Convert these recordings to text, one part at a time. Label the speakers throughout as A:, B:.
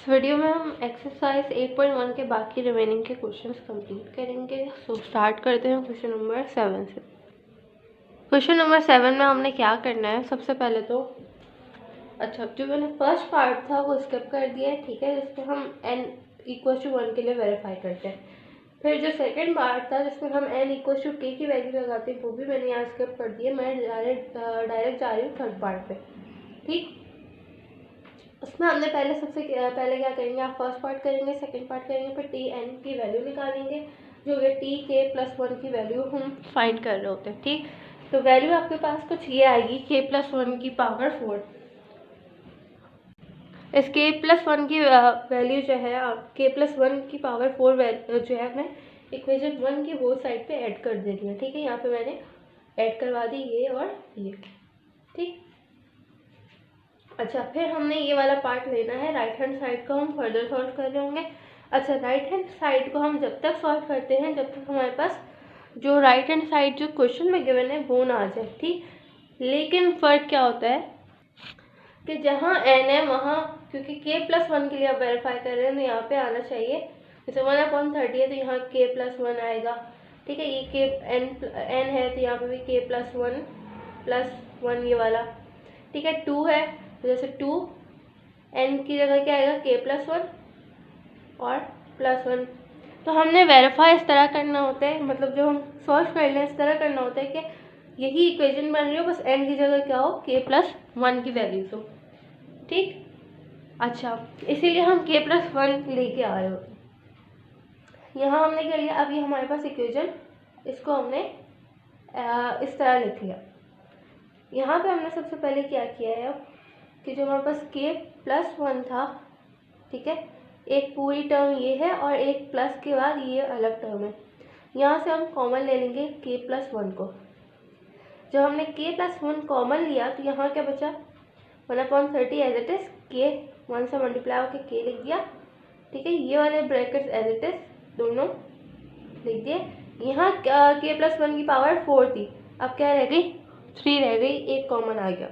A: इस वीडियो में हम एक्सरसाइज 8.1 के बाकी रिमेनिंग के क्वेश्चंस कंप्लीट करेंगे। सो स्टार्ट करते हैं क्वेश्चन नंबर 7 से। क्वेश्चन नंबर 7 में हमने क्या करना है, सबसे पहले तो जो मैंने फर्स्ट पार्ट था वो स्किप कर दिया है, ठीक है, जिसमें हम n = 1 के लिए वेरीफाई करते हैं। फिर जो सेकंड पार्ट था जिसमें हम n = k की वैल्यू लगाते हैं, वो भी मैंने यहाँ स्किप कर दिया। मैं डायरेक्ट जा रही हूँ थर्ड पार्ट पे, ठीक। उसमें हमने सबसे पहले क्या करेंगे, आप फर्स्ट पार्ट करेंगे, सेकंड पार्ट करेंगे, फिर टी एन की वैल्यू निकालेंगे, जो कि टी के +1 की वैल्यू हम फाइंड कर रहे होते हैं, ठीक। तो वैल्यू आपके पास कुछ ये आएगी, k +1 की पावर 4। इस k +1 की वैल्यू जो है, k +1 की पावर 4 जो है हमें इक्वेशन 1 की वो साइड पे ऐड कर देनी है, ठीक है। यहाँ पे मैंने ऐड करवा दी ये और ये, ठीक। फिर हमने ये वाला पार्ट लेना है, राइट हैंड साइड को हम फर्दर सॉल्व कर रहे होंगे। राइट हैंड साइड को हम जब तक सॉल्व करते हैं जब तक हमारे पास जो राइट हैंड साइड जो क्वेश्चन में गिवन है वो ना आ जाए, ठीक। लेकिन फ़र्क क्या होता है कि जहाँ n है वहाँ, क्योंकि k +1 के लिए आप वेरीफाई कर रहे हैं तो यहाँ पे आना चाहिए, जैसे 1/30 है तो यहाँ k +1 आएगा, ठीक है। ये n है तो यहाँ पे भी k +1 ये वाला, ठीक है। 2 है तो जैसे 2 n की जगह क्या आएगा, k +1 और +1। तो हमने वेरीफाई इस तरह करना होता है, मतलब जो हम सॉल्व कर लें इस तरह करना होता है कि यही इक्वेशन बन रही हो, बस n की जगह क्या हो, k +1 की वैल्यूज हो, ठीक। इसीलिए हम k +1 लेके आ रहे होते हैं। यहाँ हमने क्या लिया, अब ये हमारे पास इक्वेशन, इसको हमने इस तरह लिख लिया। यहाँ पे हमने सबसे पहले क्या किया है कि जो हमारे पास k +1 था, ठीक है, एक पूरी टर्म ये है और एक प्लस के बाद ये अलग टर्म है। यहाँ से हम कॉमन ले लेंगे k +1 को। जब हमने k +1 कॉमन लिया तो यहाँ क्या बचा, 1/30 एज इट इज़, k 1 से मल्टीप्लाई होकर k लिख दिया, ठीक है। ये वाले ब्रैकेट्स एज इट इज़ दोनों लिख दिए। यहाँ k +1 की पावर 4 थी, अब क्या रह गई, 3 रह गई, एक कॉमन आ गया,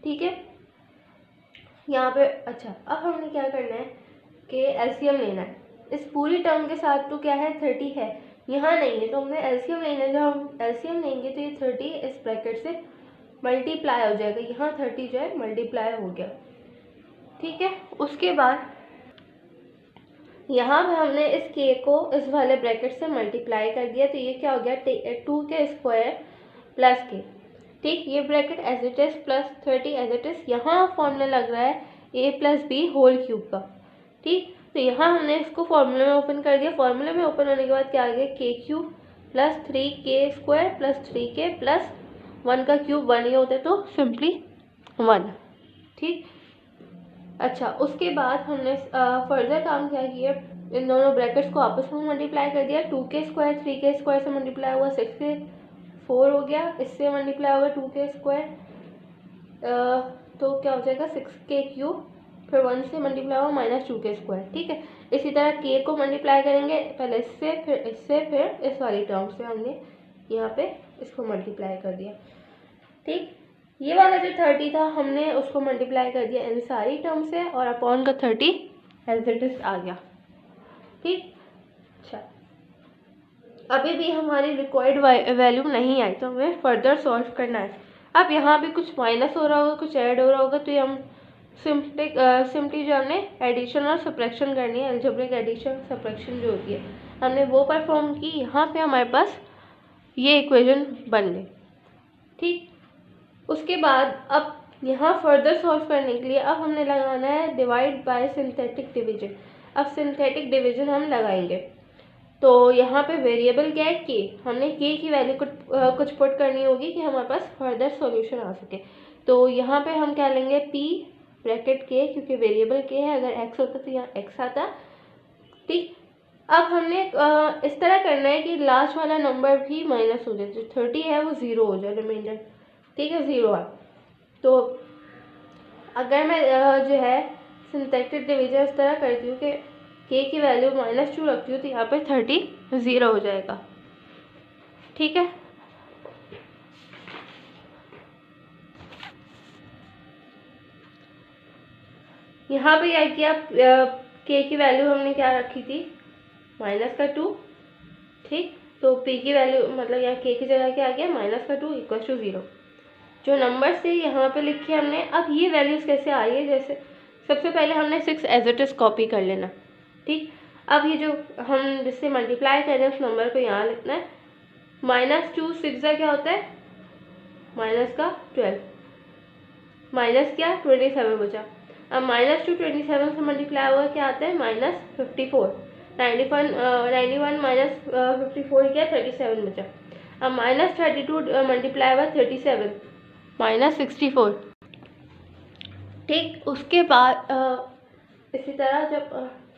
A: ठीक है। यहाँ पे अब हमने क्या करना है कि एलसीएम लेना है। इस पूरी टर्म के साथ तो क्या है, 30 है, यहाँ नहीं है, तो हमने एलसीएम लेना है। जब हम एलसीएम लेंगे तो ये 30 इस ब्रैकेट से मल्टीप्लाई हो जाएगा, यहाँ 30 जो है मल्टीप्लाई हो गया, ठीक है। उसके बाद यहाँ पे हमने इस k को इस वाले ब्रैकेट से मल्टीप्लाई कर दिया, तो ये क्या हो गया, 2k² + k, ठीक। ये bracket as it is +30 as it is. यहाँ फॉर्मूला लग रहा है a + b होल क्यूब का, ठीक। तो यहाँ हमने इसको फॉर्मूले में ओपन कर दिया। फॉर्मूले में ओपन होने के बाद क्या आ गया, k³ + 3k² + 3k + 1 का क्यूब 1 ही होता है, तो सिंपली 1, ठीक। उसके बाद हमने फर्दर काम क्या किया, इन दोनों ब्रैकेट्स को आपस में मल्टीप्लाई कर दिया। 2k² 3k² से मल्टीप्लाई हुआ 6k4 हो गया, इससे मल्टीप्लाई होगा 2k², तो क्या हो जाएगा 6k³ फिर 1 से मल्टीप्लाई हुआ -2k², ठीक है। इसी तरह k को मल्टीप्लाई करेंगे, पहले इससे फिर इससे फिर इस वाली टर्म से हमने यहाँ पे इसको मल्टीप्लाई कर दिया, ठीक। ये वाला जो 30 था हमने उसको मल्टीप्लाई कर दिया इन सारी टर्म से और अपॉन का 30 एज इट इज आ गया, ठीक। अभी भी हमारी रिक्वायर्ड वैल्यू नहीं आई तो हमें फर्दर सॉल्व करना है। अब यहाँ भी कुछ माइनस हो रहा होगा, कुछ ऐड हो रहा होगा, तो ये हम सिंपली जो हमने एडिशन और सब्ट्रैक्शन करनी है, अलजेब्रिक एडिशन सब्ट्रैक्शन जो होती है, हमने वो परफॉर्म की। यहाँ पे हमारे पास ये इक्वेशन बन गई, ठीक। उसके बाद अब यहाँ फर्दर सॉल्व करने के लिए अब हमने लगाना है डिवाइड बाय सिंथेटिक डिवीजन। अब सिंथेटिक डिवीजन हम लगाएंगे, तो यहाँ पे वेरिएबल क्या है, k। हमने k की वैल्यू कुछ पुट करनी होगी कि हमारे पास फर्दर सॉल्यूशन आ सके। तो यहाँ पे हम क्या लेंगे, p ब्रैकेट k, क्योंकि वेरिएबल k है, अगर x होता तो यहाँ x आता, ठीक। अब हमने इस तरह करना है कि लास्ट वाला नंबर भी माइनस हो जाए, जो 30 है वो 0 हो जाए, रिमाइंडर, ठीक है, 0 है। तो अगर मैं जो है सिंथेटिक डिवीजन इस तरह करती हूँ कि k की वैल्यू -2 रखती हूँ, तो यहाँ पे 30 0 हो जाएगा, ठीक है। यहाँ पे क्या किया, के की वैल्यू हमने क्या रखी थी, -2, ठीक। तो पी की वैल्यू मतलब यहाँ के की जगह क्या आ गया, -2 = 0। जो नंबर्स थे यहाँ पे लिखे हमने। अब ये वैल्यूज़ कैसे आई है, जैसे सबसे पहले हमने 6 एज इट इज़ कॉपी कर लेना, ठीक। अब ये जो हम जिससे मल्टीप्लाई कर रहे हैं उस नंबर को यहाँ लिखना है। -2 6 क्या होता है, -12, माइनस क्या 27 बचा। अब -2 27 से मल्टीप्लाई हुआ क्या आता है, -54। 91 -54 क्या 37 बचा। अब -32 मल्टीप्लाई हुआ 37, -64, ठीक। उसके बाद इसी तरह जब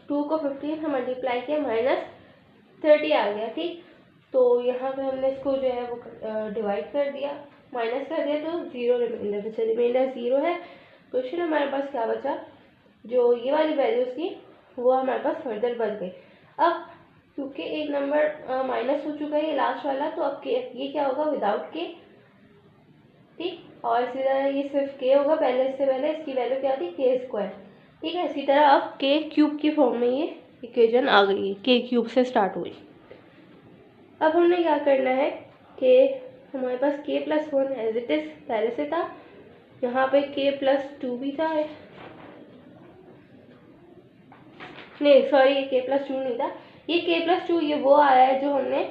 A: 2 को 15 से मल्टीप्लाई किया -30 आ गया, ठीक। तो यहाँ पे हमने इसको जो है वो डिवाइड कर दिया, माइनस कर दिया, तो 0 रिमाइंडर बचा, रिमाइंडर 0 है। क्वेश्चन हमारे पास क्या बचा, जो ये वाली वैल्यूज़ थी वो हमारे पास फर्दर बच गई। अब क्योंकि एक नंबर माइनस हो चुका है ये लास्ट वाला, तो अब ये क्या होगा, विदाउट के, ठीक। और इसी तरह ये सिर्फ के होगा, पहले इससे पहले इसकी वैल्यू क्या थी, k², ठीक है। इसी तरह अब k³ की फॉर्म में ये इक्वेशन आ गई है, k³ से स्टार्ट हुई। अब हमने क्या करना है कि हमारे पास k+1 एज इट इज़ पहले से था, यहाँ पे k+2 भी था, नहीं सॉरी ये k+2 नहीं था, ये k+2 ये वो आया है जो हमने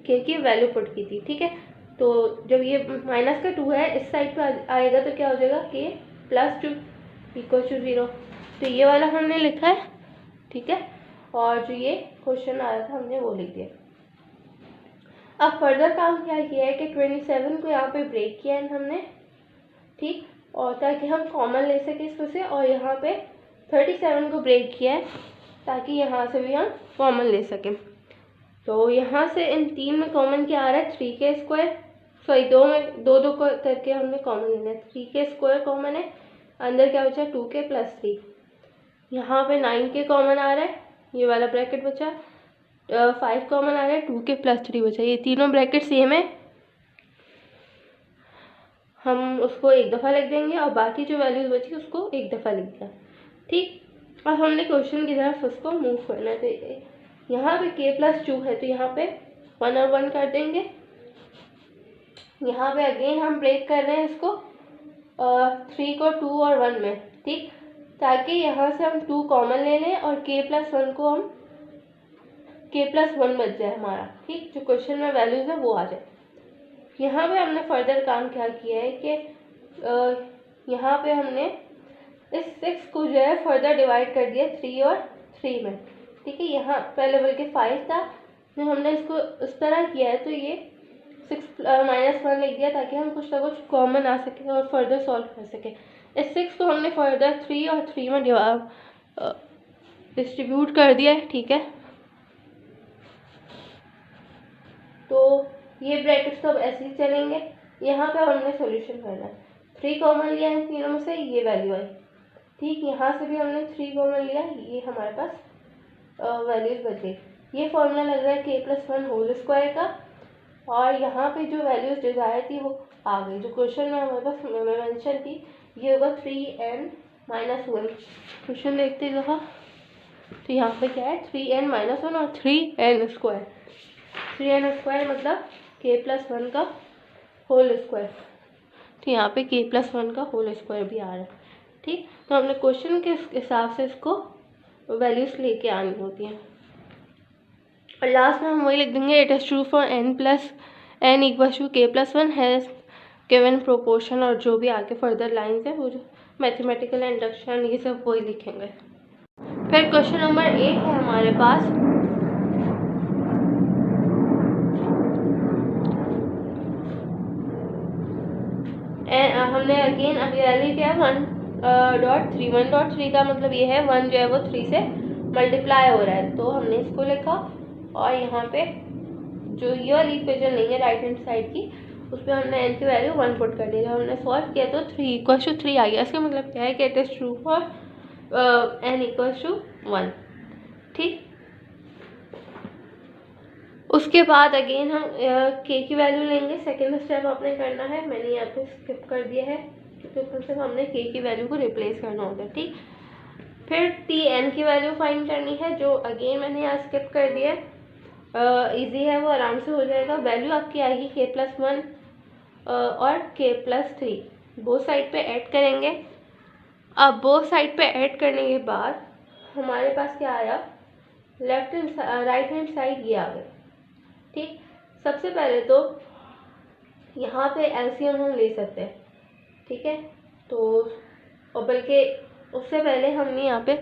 A: k की वैल्यू पुट की थी, ठीक है। तो जब ये -2 है इस साइड पे आएगा तो क्या हो जाएगा, k+2 = 0। तो ये वाला हमने लिखा है, ठीक है। और जो ये क्वेश्चन आया था हमने वो लिख दिया। अब फर्दर काम क्या किया है कि 27 को यहाँ पे ब्रेक किया है हमने, ठीक। और ताकि हम कॉमन ले सके इसमें से, और यहाँ पे 37 को ब्रेक किया है ताकि यहाँ से भी हम कॉमन ले सकें। तो यहाँ से इन 3 में कॉमन क्या आ रहा है, 3k², सॉरी 2 में 2 को करके हमने कॉमन लेना है, 3k² कॉमन है, अंदर क्या बचा 2k + 3, यहाँ पे 9k कॉमन आ रहा है, ये वाला ब्रैकेट बचा, 5 कॉमन आ रहा है, 2k + 3 बचा। ये तीनों ब्रैकेट सेम है, हम उसको एक दफ़ा लिख देंगे और बाकी जो वैल्यूज बची उसको एक दफ़ा लिख दिया, ठीक। अब हमने क्वेश्चन की तरफ उसको मूव करना है। तो यहाँ पे k+2 है तो यहाँ पे 1 और 1 कर देंगे। यहाँ पे अगेन हम ब्रेक कर रहे हैं इसको 3 को 2 और 1 में, ठीक, ताकि यहाँ से हम 2 कॉमन ले लें और k+1 को हम k+1 बच जाए हमारा, ठीक। जो क्वेश्चन में वैल्यूज है वो आ जाए। यहाँ पे हमने फर्दर काम क्या किया है कि यहाँ पे हमने इस 6 को जो है फर्दर डिवाइड कर दिया 3 और 3 में, ठीक है। यहाँ पहले बल्कि 5 था, तो हमने इसको इस तरह किया है, तो ये 6 -1 लिख दिया ताकि हम कुछ ना कुछ कॉमन आ सके और फर्दर सॉल्व कर सके। इस 6 को हमने फर्दर 3 और 3 में डिस्ट्रीब्यूट कर दिया है, ठीक है। तो ये ब्रैकेट्स तो अब ऐसे ही चलेंगे। यहाँ पे हमने सॉल्यूशन करना है, 3 कॉमन लिया है तीनों में से, ये वैल्यू आई, ठीक। यहाँ से भी हमने 3 कॉमन लिया, ये हमारे पास वैल्यूज बच गई। ये फॉर्मूला लग रहा है k+1² का, और यहाँ पे जो वैल्यूज डिजायर थी वो आ गई, जो क्वेश्चन में हमारे पास मेंशन थी, ये होगा 3n-1। क्वेश्चन देखते ही दफ़ा, तो यहाँ पे क्या है 3n-1 और 3n², 3n² मतलब k+1 का होल स्क्वायर, तो यहाँ पे k+1 का होल स्क्वायर भी आ रहा है, ठीक। तो हमने क्वेश्चन के हिसाब से इसको वैल्यूज लेके आनी होती हैं, और लास्ट में हम वही लिख देंगे, it is true for n = k+1 has given proportion, और जो भी आगे फर्दर लाइन्स है वो जो मैथमेटिकल इंडक्शन ये सब वही लिखेंगे। फिर क्वेश्चन नंबर 8 है हमारे पास, हमने अगेन अभी वैल्यू क्या है 1.3, 1.3 का मतलब ये है 1 जो है वो 3 से मल्टीप्लाई हो रहा है, तो हमने इसको लिखा। और यहाँ पे जो ये वाली इक्वेशन नहीं है राइट हैंड साइड की, उस पर हमने n की वैल्यू 1 पुट कर दी। जब हमने सॉल्व किया तो 3 = 3 आ गया। इसका मतलब क्या है कि it is true for n = 1, ठीक। उसके बाद अगेन हम k की वैल्यू लेंगे, सेकेंड स्टेप आपने करना है, मैंने यहाँ पे स्किप कर दिया है क्योंकि सिर्फ हमने k की वैल्यू को रिप्लेस करना होता है, ठीक। फिर टी एन की वैल्यू फाइंड करनी है, जो अगेन मैंने यहाँ स्किप कर दिया। इजी है, वो आराम से हो जाएगा। वैल्यू आपकी आएगी k+1 और k+3, बोथ साइड पे ऐड करेंगे। अब बोथ साइड पे ऐड करने के बाद हमारे पास क्या आया, left hand right hand side ये आ गया। ठीक, सबसे पहले तो यहाँ पे एलसीएम हम ले सकते हैं, ठीक है। तो और बल्कि उससे पहले हमने यहाँ पे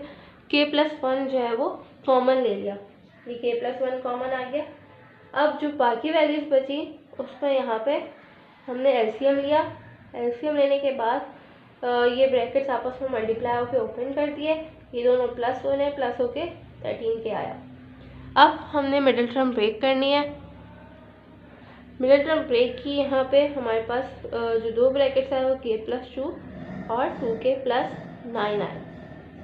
A: k+1 जो है वो कॉमन ले लिया, ये k+1 कॉमन आ गया। अब जो बाकी वैल्यूज बची उसमें यहाँ पे हमने एलसीएम लिया। एलसीएम लेने के बाद ये ब्रैकेट्स आपस में मल्टीप्लाई होकर ओपन कर दिए, ये दोनों +1 है, प्लस होके 13 के आया। अब हमने मिडिल टर्म ब्रेक करनी है। मिडिल टर्म ब्रेक की यहाँ पे हमारे पास जो दो ब्रैकेट्स है वो k+2 और 2k+9 आए।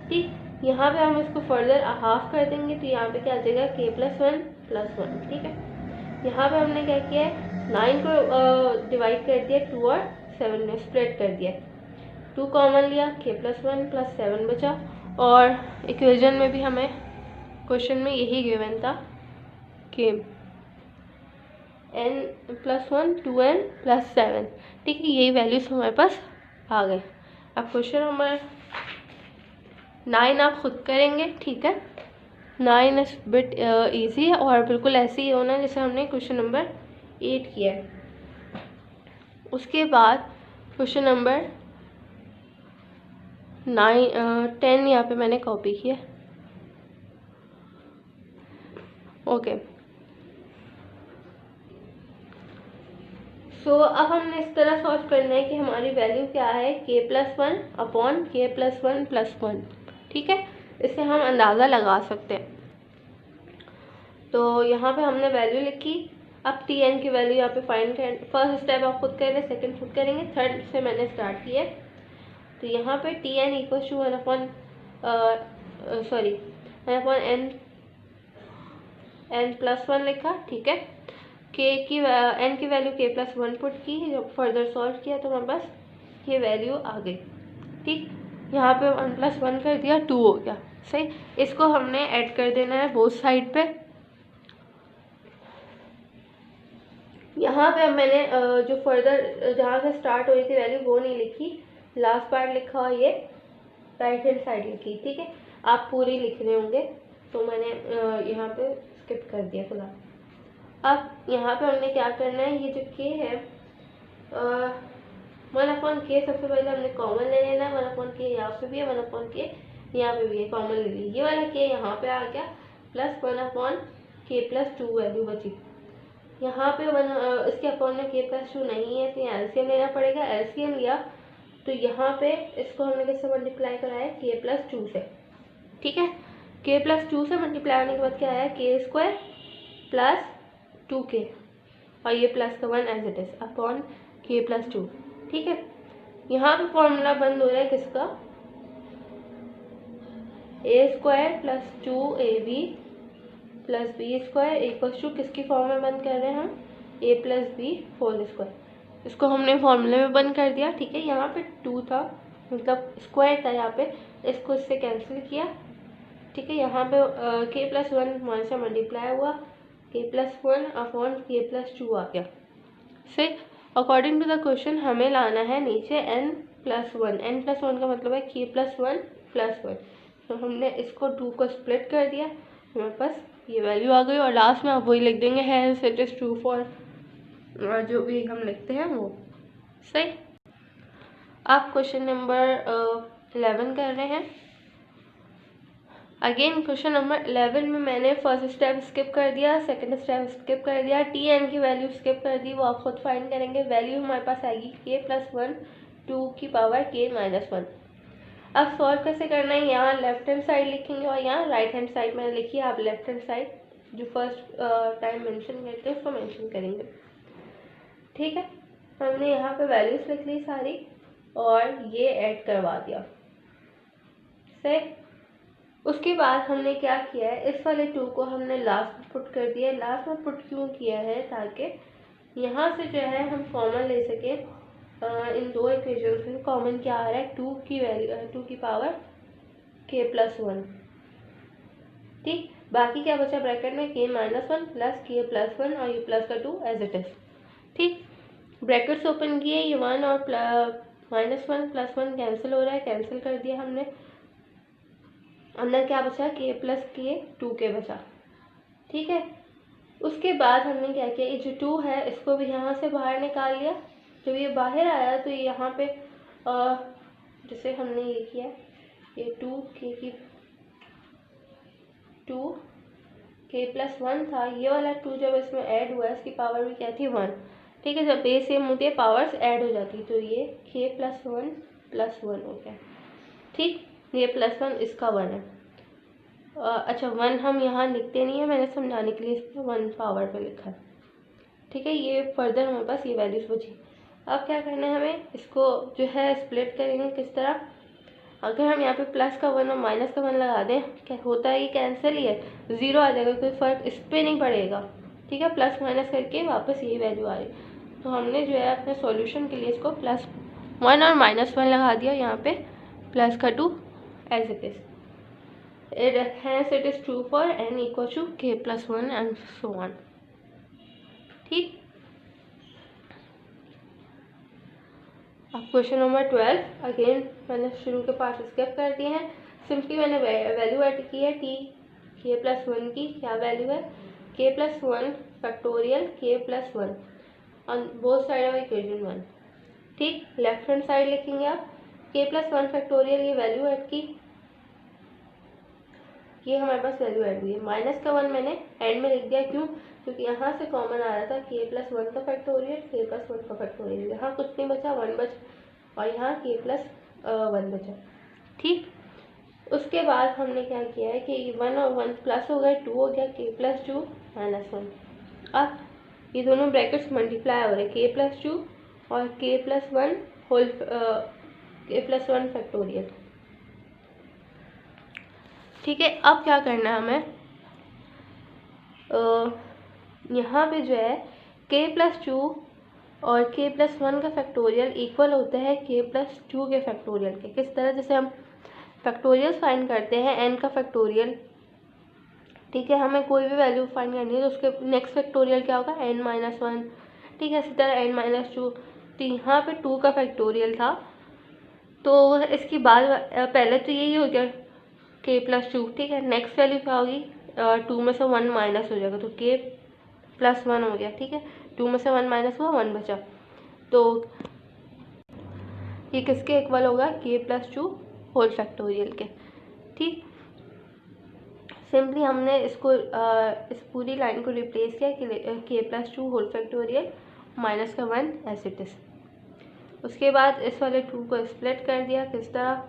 A: ठीक, यहाँ पे हम इसको फर्दर हाफ कर देंगे, तो यहाँ पे क्या आ जाएगा k+1+1। ठीक है, यहाँ पे हमने क्या किया है, 9 को डिवाइड कर दिया 2 और 7 में स्प्लिट कर दिया, 2 कॉमन लिया, k+1+7 बचा। और इक्वेशन में भी हमें क्वेश्चन में यही गिवन था कि n+1 2n+7। ठीक है, यही वैल्यूज हमारे पास आ गए। अब क्वेश्चन नंबर 9 आप खुद करेंगे, ठीक है। 9 इस बिट ईजी है और बिल्कुल ऐसे ही होना जैसे हमने क्वेश्चन नंबर 8 किया है। उसके बाद क्वेश्चन नंबर 10 यहाँ पे मैंने कॉपी किया, ओके। सो अब हमने इस तरह सॉल्व करना है कि हमारी वैल्यू क्या है, k+1/k+1+1। ठीक है, इससे हम अंदाज़ा लगा सकते हैं। तो यहाँ पे हमने वैल्यू लिखी। अब टी एन की वैल्यू यहाँ पे फाइंड कर, फर्स्ट स्टेप आप खुद कर रहे हैं, सेकंड खुद करेंगे, थर्ड से मैंने स्टार्ट किया। तो यहाँ पे T N equal to 1/n+1 लिखा, ठीक है। एन की वैल्यू k+1 पुट की, जब फर्दर सॉल्व किया तो हमारे पास ये वैल्यू आ गई। ठीक, यहाँ पे 1+1 कर दिया, 2 हो गया, सही। इसको हमने ऐड कर देना है बोथ साइड पे। यहाँ पे मैंने जो फर्दर जहाँ से स्टार्ट हो रही थी वैल्यू वो नहीं लिखी, लास्ट पार्ट लिखा और ये राइट हैंड साइड लिखी। ठीक है, आप पूरी लिख रहे होंगे, तो मैंने यहाँ पे स्किप कर दिया खुला। अब यहाँ पे हमने क्या करना है, ये जो k है 1/k सबसे पहले हमने कॉमन ले लेना है। 1/k यहाँ पे भी है, 1/k यहाँ पे भी है, कॉमन ले ली। ये वाला k यहाँ पे आ गया, प्लस 1/k+2 वैल्यू बची। यहाँ पे इसके अपॉन में k+2 नहीं है, तो यहाँ एलसीएम लेना पड़ेगा। एलसीएम लिया तो यहाँ पे इसको हमने किससे मल्टीप्लाई कराया, k+2 से। ठीक है, k+2 से मल्टीप्लाई होने के बाद क्या आया, k² + 2k और ये प्लस का 1 as it is upon k+2। ठीक है, यहाँ पे फॉर्मूला बंद हो रहा है किसका, a² + 2ab + b² = किसकी फॉर्म में बंद कर रहे हैं हम, a + b² इसको हमने फॉर्मूले में बंद कर दिया। ठीक है, यहाँ पे 2 था, मतलब स्क्वायर था यहाँ पे, इसको इससे कैंसिल किया। ठीक है, यहाँ पे k+1 मान से मल्टीप्लाई हुआ, k+1/k+2 आ गया। सही, अकॉर्डिंग टू द क्वेश्चन हमें लाना है नीचे n+1। n+1 का मतलब है k+1+1। तो हमने इसको 2 को स्प्लिट कर दिया, हमारे पास ये वैल्यू आ गई। और लास्ट में आप वही लिख देंगे, hence it is true for जो भी हम लिखते हैं वो। सही, आप क्वेश्चन नंबर 11 कर रहे हैं। अगेन क्वेश्चन नंबर 11 में मैंने फर्स्ट स्टेप स्किप कर दिया, सेकंड स्टेप स्किप कर दिया, टी एन की वैल्यू स्किप कर दी, वो आप खुद फाइंड करेंगे। वैल्यू हमारे पास आएगी k+1 2k−1। अब सॉल्व कैसे करना है, यहाँ लेफ्ट हैंड साइड लिखेंगे और यहाँ राइट हैंड साइड मैंने लिखी है। आप लेफ्ट हैंड साइड जो फर्स्ट टाइम मेंशन करते हैं उसको मेंशन करेंगे। ठीक है, हमने यहाँ पे वैल्यूज लिख ली सारी और ये ऐड करवा दिया। सही, उसके बाद हमने क्या किया है, इस वाले 2 को हमने लास्ट में पुट कर दिया है। लास्ट में पुट क्यों किया है, ताकि यहाँ से जो है हम कॉमन ले सकें। इन दो इक्वेशन से कॉमन क्या आ रहा है, 2 की वैल्यू 2 की पावर k+1। ठीक, बाकी क्या बचा ब्रैकेट में, k-1 प्लस k+1 और ये प्लस का 2 एज इट इज। ठीक, ब्रैकेट्स ओपन किए, ये 1 और -1 + 1 कैंसिल हो रहा है, कैंसिल कर दिया हमने। अंदर क्या बचा, k + k 2k बचा। ठीक है, उसके बाद हमने क्या किया, ये जो 2 है इसको भी यहाँ से बाहर निकाल लिया। जब ये बाहर आया तो यहाँ पे जैसे हमने ये किया, ये 2k+1 था, ये वाला 2 जब इसमें ऐड हुआ इसकी पावर भी क्या थी, 1। ठीक है, जब बेस सेम होती है पावर्स ऐड हो जाती, तो ये k+1 + 1 हो गया। ठीक, ये +1 इसका 1 है। अच्छा, 1 हम यहाँ लिखते नहीं है, मैंने समझाने के लिए इसको 1 पावर पे लिखा है। ठीक है, ये फर्दर हमारे पास ये वैल्यूज बची। अब क्या करना है हमें, इसको जो है स्प्लिट करेंगे किस तरह। अगर हम यहाँ पे प्लस का 1 और माइनस का 1 लगा दें, क्या होता है, ये कैंसिल ही है, 0 आ जाएगा, कोई फ़र्क इस पर नहीं पड़ेगा। ठीक है, प्लस माइनस करके वापस यही वैल्यू आ रही। तो हमने जो है अपने सॉल्यूशन के लिए इसको +1 और -1 लगा दिया, यहाँ पे प्लस का 2 as it is. Hence it is true for n equal to k+1 and so on। ठीक, अब क्वेश्चन नंबर 12, अगेन मैंने शुरू के पार्ट स्किप कर दिए हैं। सिंपली मैंने वैल्यू ऐड की है k+1 की, क्या वैल्यू है, k+1 factorial k+1 on both side of equation 1। ठीक, लेफ्ट हैंड साइड लिखेंगे आप, k+1 फैक्टोरियल, ये वैल्यू ऐड की, ये हमारे पास वैल्यू ऐड हुई है। माइनस का 1 मैंने एंड में लिख दिया, क्यों, क्योंकि यहाँ से कॉमन आ रहा था k+1 का फैक्टोरियल, k+1 का फैक्टोरियल, यहाँ कुछ नहीं बचा, 1 बचा, और यहाँ k+1 बचा। ठीक, उसके बाद हमने क्या किया है कि 1 और 1 प्लस हो गए, 2 हो गया, k+2 -1। अब ये दोनों ब्रैकेट्स मल्टीप्लाई हो रहे, k+2 और k+1 फैक्टोरियल। ठीक है, अब क्या करना है हमें, यहाँ पे जो है k+2 और k+1 का फैक्टोरियल इक्वल होता है k+2 के फैक्टोरियल के। किस तरह, जैसे हम फैक्टोरियल फाइंड करते हैं n का फैक्टोरियल। ठीक है, हमें कोई भी वैल्यू फाइंड करनी है तो उसके नेक्स्ट फैक्टोरियल क्या होगा, n-1। ठीक है, इसी तरह n-2। तो यहाँ पे 2 का फैक्टोरियल था, तो इसके बाद पहले तो यही हो गया k+2। ठीक है, नेक्स्ट वैल्यू क्या होगी, 2 में से 1 माइनस हो जाएगा, तो k+1 हो गया। ठीक है, 2 में से 1 माइनस हुआ, 1 बचा, तो ये किसके इक्वल होगा, k+2 होल फैक्टोरियल के। ठीक, सिंपली हमने इसको इस पूरी लाइन को रिप्लेस किया k+2 होल फैक्टोरियल माइनस का 1 एज इट इज। उसके बाद इस वाले 2 को स्प्लिट कर दिया, किस तरह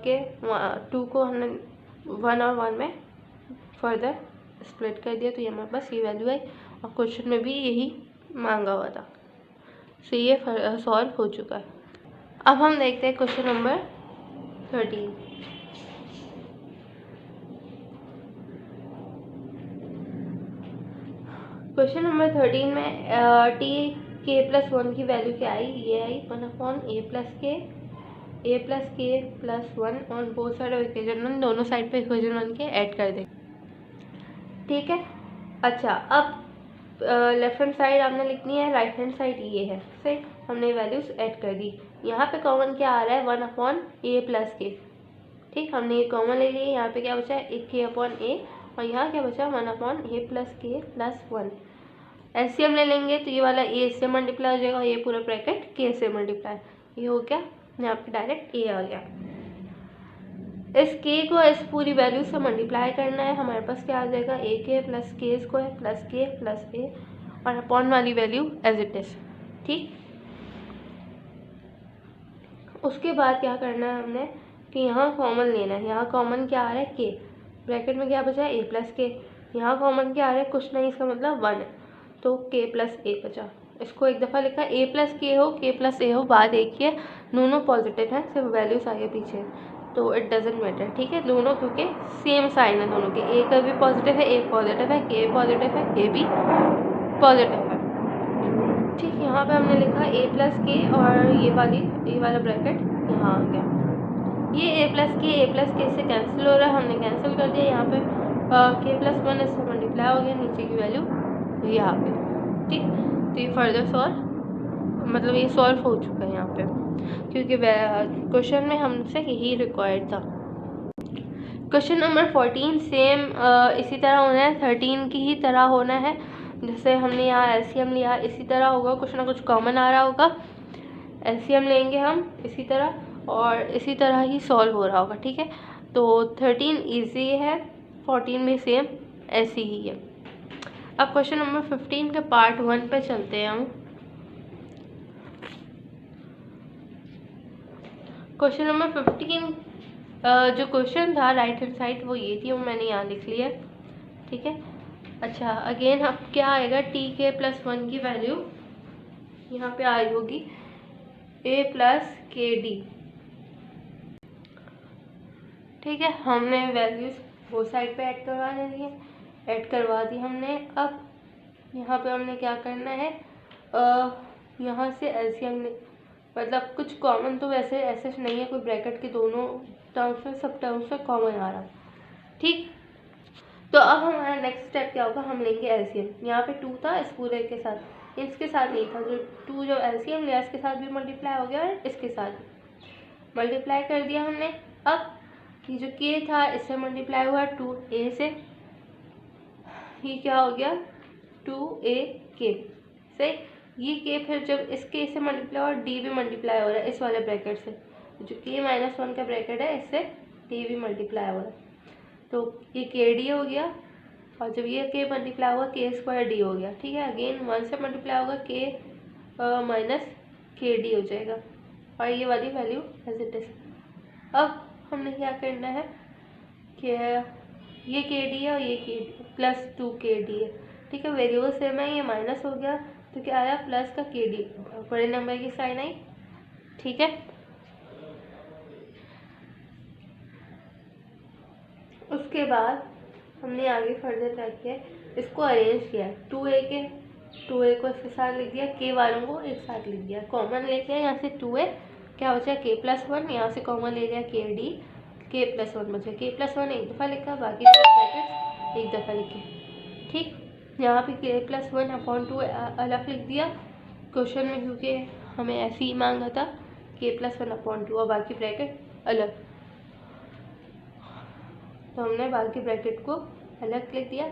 A: के 2 को हमने 1 और 1 में फर्दर स्प्लिट कर दिया, तो ये हमारे पास ये वैल्यू है, और क्वेश्चन में भी यही मांगा हुआ था। सो ये सॉल्व हो चुका है। अब हम देखते हैं क्वेश्चन नंबर 13। क्वेश्चन नंबर 13 में k+1 की वैल्यू क्या आई, ये आई 1/a+k+1 on both side of equation 1, दोनों साइड पे इक्वेशन 1 के ऐड कर दें। ठीक है, अच्छा, अब लेफ्ट हैंड साइड आपने लिखनी है, राइट हैंड साइड ये है, सही, हमने वैल्यूज ऐड कर दी। यहाँ पे कॉमन क्या आ रहा है, 1/a+k। ठीक, हमने ये कॉमन ले लिया, यहाँ पे क्या बचा है, एक k/a, और यहाँ क्या बचा, 1/a+k+1। एलसीएम ले लेंगे तो ये वाला a से मल्टीप्लाई हो जाएगा, और ये पूरा ब्रैकेट k से मल्टीप्लाई, ये हो गया, यहाँ पे डायरेक्ट a आ गया। इस k को इस पूरी वैल्यू से मल्टीप्लाई करना है, हमारे पास क्या आ जाएगा, ak + k² + k + a, और अपॉन वाली वैल्यू एज इट इज। ठीक, उसके बाद क्या करना है हमने कि यहाँ कॉमन लेना है, यहाँ कॉमन क्या आ रहा है, k, ब्रैकेट में क्या बचा है, a+k, यहाँ कॉमन क्या आ रहा है, कुछ नहीं, इसका मतलब 1 है, तो k+a बचा। इसको एक दफ़ा लिखा, a+k हो k+a हो, बात एक ही है, दोनों पॉजिटिव हैं, सिर्फ वैल्यूज आगे पीछे, तो इट डजेंट मैटर। ठीक है, दोनों क्योंकि सेम साइन है दोनों के, a का भी पॉजिटिव है, a पॉजिटिव है, k पॉजिटिव है, k भी पॉजिटिव है। ठीक, यहाँ पे हमने लिखा a+k, और ये वाला ब्रैकेट यहाँ आ गया। ये a प्लस के से कैंसिल हो रहा है, हमने कैंसिल कर दिया। यहाँ पे k+1 इससे मल्टीप्लाई हो गया, नीचे की वैल्यू यहाँ पे। ठीक, तो ये फर्दर सॉल्व मतलब ये सॉल्व हो चुका है यहाँ पे, क्योंकि क्वेश्चन में हमसे यही रिक्वायर्ड था। क्वेश्चन नंबर 14 सेम इसी तरह होना है, 13 की ही तरह होना है। जैसे हमने यहाँ एलसीएम लिया इसी तरह होगा, कुछ ना कुछ कॉमन आ रहा होगा, एलसीएम लेंगे हम इसी तरह, और इसी तरह ही सॉल्व हो रहा होगा। ठीक है, तो 13 इजी है, 14 भी सेम ऐसी ही है। अब क्वेश्चन नंबर 15 के पार्ट 1 पे चलते हैं हम। क्वेश्चन नंबर 15 जो क्वेश्चन था राइट हैंड साइड वो ये थी, वो मैंने यहाँ लिख लिया। ठीक है, अच्छा अगेन अब क्या आएगा, tk+1 की वैल्यू यहाँ पे आई होगी a+kd। ठीक है, हमने वैल्यूज वो साइड पे ऐड करवा दी है, ऐड करवा दी हमने। अब यहाँ पे हमने क्या करना है, यहाँ से एलसीएम मतलब कुछ कॉमन तो वैसे ऐसे नहीं है, कोई ब्रैकेट के दोनों टर्म्स में सब टर्म्स में कॉमन आ रहा। ठीक, तो अब हमारा नेक्स्ट स्टेप क्या होगा, हम लेंगे एलसीएम। यहाँ पे 2 था इस पूरे के साथ, इसके साथ नहीं था, जो 2 जो एलसीएम लिया इसके साथ भी मल्टीप्लाई हो गया और इसके साथ मल्टीप्लाई कर दिया हमने। अब ये जो k था इससे मल्टीप्लाई हुआ 2a से, ये क्या हो गया 2ak से। ये k फिर जब इस k से मल्टीप्लाई और d भी मल्टीप्लाई हो रहा है इस वाले ब्रैकेट से, जो k-1 का ब्रैकेट है इससे d भी मल्टीप्लाई हो रहा है, तो ये kd हो गया। और जब ये k मल्टीप्लाई होगा k² d हो गया। ठीक है, अगेन 1 से मल्टीप्लाई होगा k -kd हो जाएगा, और ये वाली वैल्यू एज इट इज। अब हमने क्या करना है कि ये kd है और ये kd +2kd है। ठीक है, वेरिएबल सेम है, ये माइनस हो गया तो क्या आया प्लस का kd, बड़े नंबर की साइन आई। ठीक है, उसके बाद हमने आगे फर्दर क्या किया, इसको अरेंज किया, 2a को इसके साथ लिख दिया, k वालों को एक साथ लिख दिया, कॉमन लेके यहाँ से 2a क्या बचा k+1, यहाँ से कॉमन ले लिया kd, k+1 बचा, k+1 एक दफ़ा लिखा, बाकी दो ब्रैकेट्स एक दफ़ा लिखे। ठीक, यहाँ पे k+1/2 अलग लिख दिया क्वेश्चन में, क्योंकि हमें ऐसे ही मांगा था k+1/2 और बाकी ब्रैकेट अलग, तो हमने बाकी ब्रैकेट को अलग लिख दिया।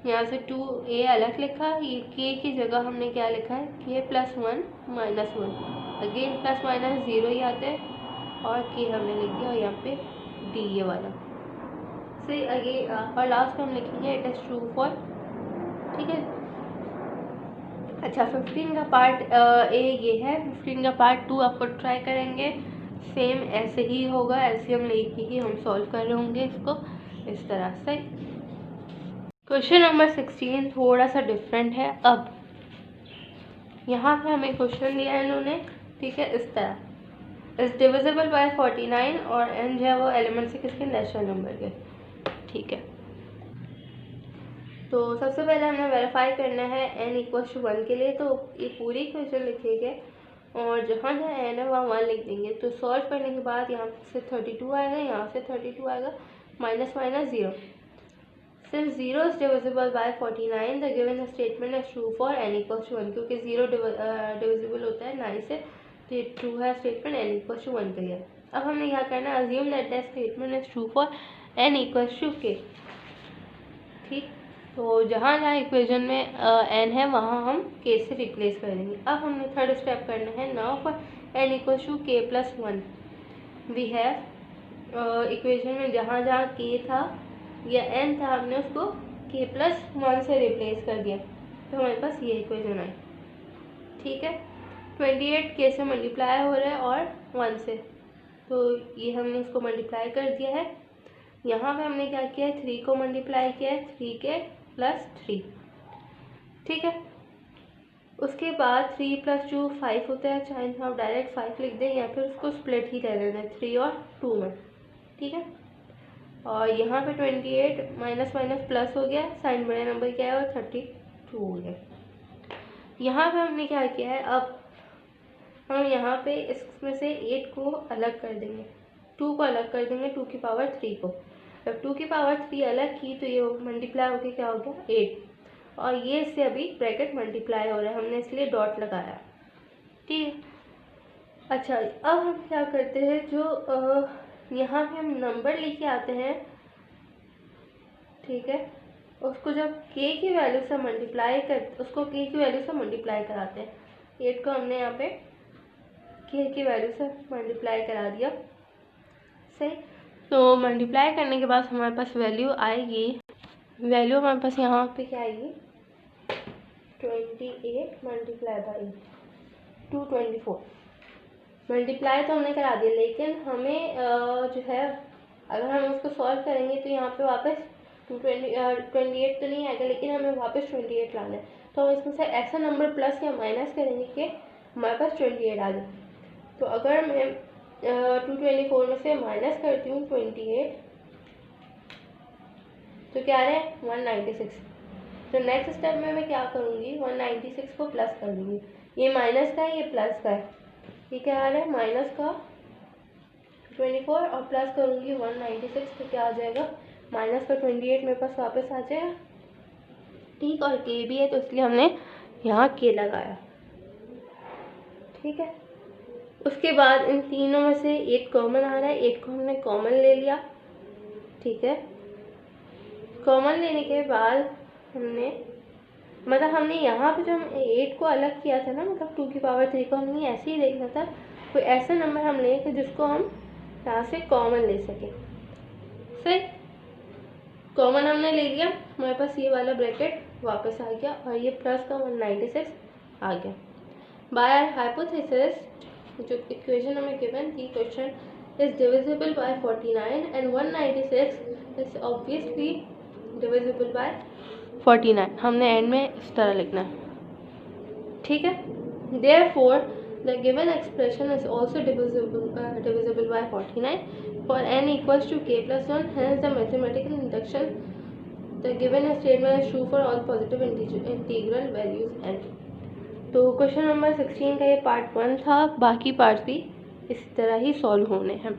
A: यहाँ से 2a अलग लिखा, ये k की जगह हमने क्या लिखा है k+1 -1, अगेन प्लस माइनस 0 ही आते हैं, और k हमने लिख दिया, और यहाँ पे d ये वाला से अगेन, और लास्ट में हम लिखेंगे इट इज़ ट्रू फॉर। ठीक है, अच्छा 15 का पार्ट ए ये है, 15 का पार्ट 2 आपको ट्राई करेंगे, सेम ऐसे ही होगा, एलसीएम लेके ही हम सॉल्व कर रहे होंगे इसको इस तरह से। क्वेश्चन नंबर 16 थोड़ा सा डिफरेंट है। अब यहाँ पे हमें क्वेश्चन दिया है इन्होंने, ठीक है, इस तरह इज डिविजिबल बाय 49, और n जो है वो एलिमेंट से किसके, नेचुरल नंबर के। ठीक है, तो सबसे पहले हमें वेरीफाई करना है n = 1 के लिए, तो ये पूरी क्वेश्चन लिखेंगे और जहाँ जहाँ n है वहाँ 1 लिख देंगे। तो सॉल्व करने के बाद यहाँ से 32 आएगा, यहाँ से 32 आएगा, minus minus 0। Since 0 is divisible by 49 the given statement is true for n = 1, क्योंकि 0 डिविजिबल होता है 9 से, तो ये ट्रू है स्टेटमेंट n = 1 का है। अब हमने क्या करना है, assume that the statement is true for n = k। ठीक, तो जहाँ जहाँ इक्वेशन में n है वहाँ हम k से रिप्लेस कर देंगे। अब हमने थर्ड स्टेप करना है, now for n = k+1 we have, equation में जहाँ जहाँ k था या n था हमने उसको k+1 से रिप्लेस कर दिया, तो हमारे पास ये इक्वेशन आई। ठीक है, 28 k से मल्टीप्लाई हो रहा है और 1 से, तो ये हमने इसको मल्टीप्लाई कर दिया है। यहाँ पे हमने क्या किया है, 3 को मल्टीप्लाई किया है, 3k + 3। ठीक है, उसके बाद 3 + 2 5 होता है, चाहे हम डायरेक्ट 5 लिख दें या फिर उसको स्प्लिट ही कर देना है 3 और 2 में। ठीक है, और यहाँ पे 28 माइनस माइनस प्लस हो गया, साइन बड़े नंबर क्या है और 32 हो गया। यहाँ पे हमने क्या किया है, अब हम यहाँ पे इसमें से 8 को अलग कर देंगे, 2 को अलग कर देंगे 2 की पावर 3 को। जब 2 की पावर 3 अलग की तो ये मल्टीप्लाई होकर क्या हो गया 8, और ये इससे अभी ब्रैकेट मल्टीप्लाई हो रहा है, हमने इसलिए डॉट लगाया। ठीक है। अच्छा, अब हम क्या करते हैं, जो यहाँ पे हम नंबर लेके आते हैं, ठीक है, उसको जब k की वैल्यू से मल्टीप्लाई कर, उसको k की वैल्यू से मल्टीप्लाई कराते हैं। 8 को हमने यहाँ पे k की वैल्यू से मल्टीप्लाई करा दिया, सही। तो मल्टीप्लाई करने के बाद हमारे पास वैल्यू आएगी, वैल्यू हमारे पास यहाँ पे क्या आएगी 28 मल्टीप्लाई बाई 224। मल्टीप्लाई तो हमने करा दिया, लेकिन हमें जो है अगर हम उसको सॉल्व करेंगे तो यहाँ पे वापस 28 तो नहीं आएगा, लेकिन हमें वापस 28 लाना है। तो हम इसमें से ऐसा नंबर प्लस या माइनस करेंगे कि हमारे पास 28 आ जाए। तो अगर मैं 224 में से माइनस करती हूँ 28, तो क्या आ रहा है 196। तो नेक्स्ट स्टेप में मैं क्या करूँगी, 196 को प्लस कर दूँगी। ये माइनस का है, ये प्लस का है, ये क्या आ रहा है माइनस का 24 और प्लस करूँगी 196, तो क्या आ जाएगा माइनस का 28 मेरे पास वापस आ जाएगा। ठीक, और के भी है तो इसलिए हमने यहाँ के लगाया। ठीक है, उसके बाद इन तीनों में से 8 कॉमन आ रहा है, 8 को हमने कॉमन ले लिया। ठीक है, कॉमन लेने के बाद हमने यहाँ पे जो हम 8 को अलग किया था ना, मतलब 2 की पावर 3 को हमने ऐसे ही देखना था, कोई ऐसा नंबर हम लें कि जिसको हम यहाँ से कॉमन ले सकें। सही, कॉमन हमने ले लिया, हमारे पास ये वाला ब्रैकेट वापस आ गया और ये प्लस का 196 आ गया। बाय आवर हाइपोथेसिस जो इक्वेशन हमें गिवन थी, question is divisible by 49 and 196 is obviously divisible by 49। हमने एंड में इस तरह लिखना है। ठीक है, therefore the given expression is also divisible by 49 for n equals to k plus 1. Hence the mathematical induction, the given statement is true for all positive integral values n. तो question number 16 का ये part 1 था, बाकी part भी इस तरह ही solve होने हैं।